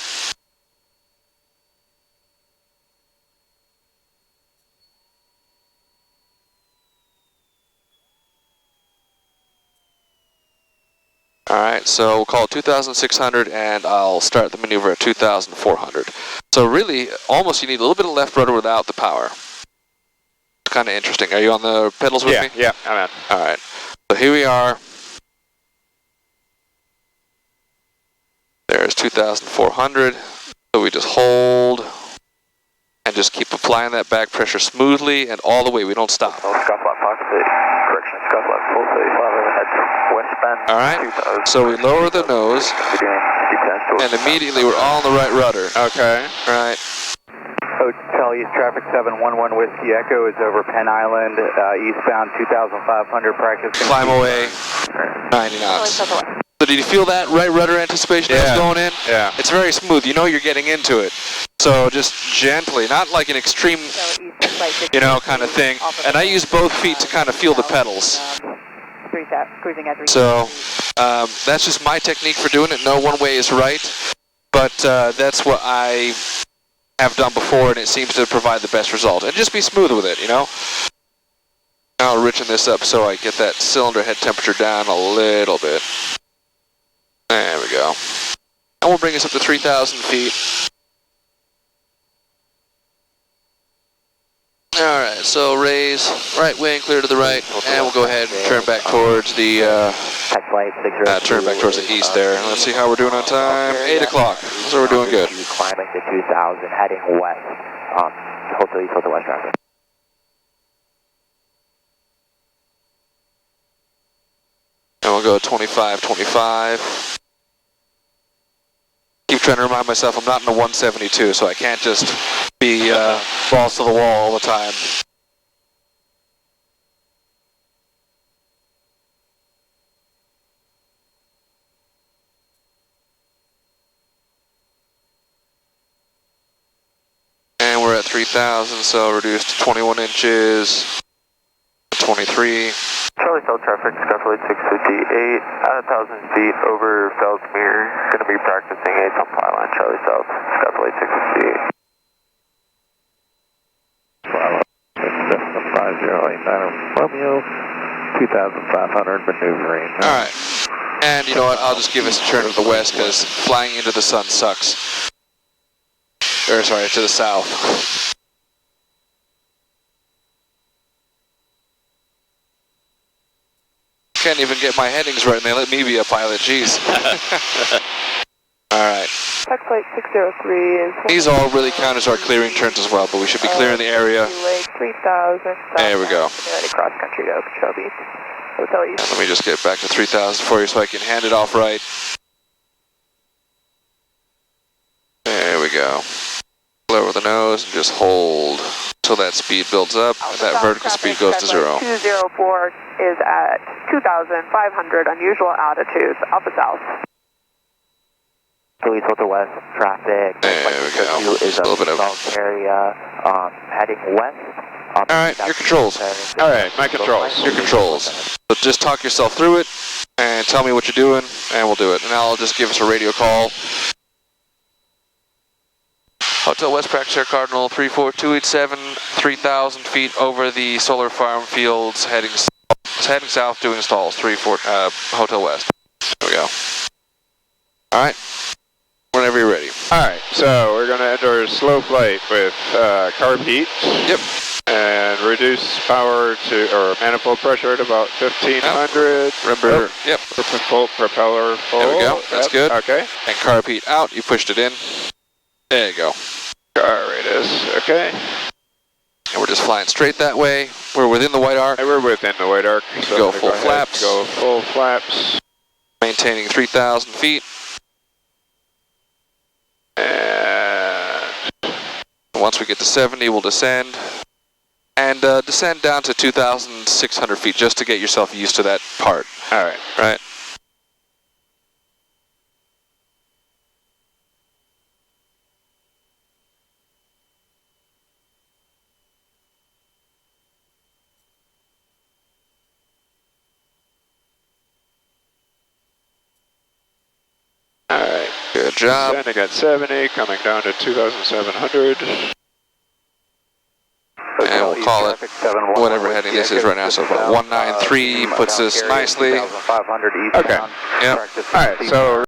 Alright, so we'll call it 2,600 and I'll start the maneuver at 2,400. So really, almost you need a little bit of left rudder without the power. Kind of interesting. Are you on the pedals with me? Yeah, I'm on. Alright, so here we are. There's 2,400. So we just hold and just keep applying that back pressure smoothly and all the way. We don't stop. Scuffle Fox 30. Correction, Scuffle full 35 overhead. Westbound. All right. So we lower the nose, and immediately we're all on the right rudder. Okay. Right. Hotel East Traffic 711 Whiskey Echo is over Penn Island, eastbound 2,500 practice. Climb away, 90 knots. So did you feel that right rudder anticipation that's going in? Yeah. It's very smooth. You know you're getting into it. So just gently, not like an extreme, you know, kind of thing. And I use both feet to kind of feel the pedals. So that's just my technique for doing it. No one way is right, but that's what I have done before, and it seems to provide the best result. And just be smooth with it, you know. Now I'll richen this up so I get that cylinder head temperature down a little bit. There we go. And we'll bring us up to 3,000 feet. Alright, so raise, right wing, clear to the right, and we'll go ahead and turn back towards the, turn back towards the east there. Let's see how we're doing on time. 8 o'clock, so we're doing good. Climbing to 2,000, heading west, Hotel East, Hotel West traffic. And we'll go 25, 25. Keep trying to remind myself I'm not in a 172, so I can't just be balls to the wall all the time. And we're at 3,000, so reduced to 21 inches, 23. Charlie South traffic, Skyflight 658, at 1,000 feet over Fellsmere. Going to be practicing a pump pylon, Charlie South, Skyflight 658. 5089 Romeo, 2,500 maneuvering. Alright, and you know what, I'll just give us a turn to the west because flying into the sun sucks. Or sorry, to the south. Can't even get my headings right and they let me be a pilot, jeez. Alright. Flight 603 is... These all really count as our clearing turns as well, but we should be clearing the area. Lake 3,000. There we go. Cross country to Okeechobee. Hotel East. Let me just get back to 3,000 for you so I can hand it off right. There we go. Lower the nose and just hold until that speed builds up and that vertical speed goes to 0. 204 is at 2,500 unusual altitude, Alpha South. East, Hotel West traffic. There we go. Is a little bit of area, heading west. Alright, your controls. Alright, my controls. Your controls. So just talk yourself through it and tell me what you're doing and we'll do it. And I'll just give us a radio call. Hotel West Practice Air Cardinal 34287, 3,000 feet over the solar farm fields, heading south, doing installs, Hotel West. There we go. Alright, whenever you're ready. Alright, so we're going to enter slow flight with carb heat. Yep. And reduce power to, or manifold pressure at about 1,500. Remember, yep. Full propeller full. There we go, that's good. Okay. And carb heat out, you pushed it in. There you go. Car radius, okay. And we're just flying straight that way. We're within the white arc. And we're within the white arc. So go full flaps. Go full flaps. Maintaining 3,000 feet. And once we get to 70, we'll descend. And descend down to 2,600 feet just to get yourself used to that part. Alright. Right. Alright. Good job. Descending at 70, coming down to 2,700. And we'll call it whatever heading this is right now. So about 193 puts us nicely. Okay. Yep. Alright, so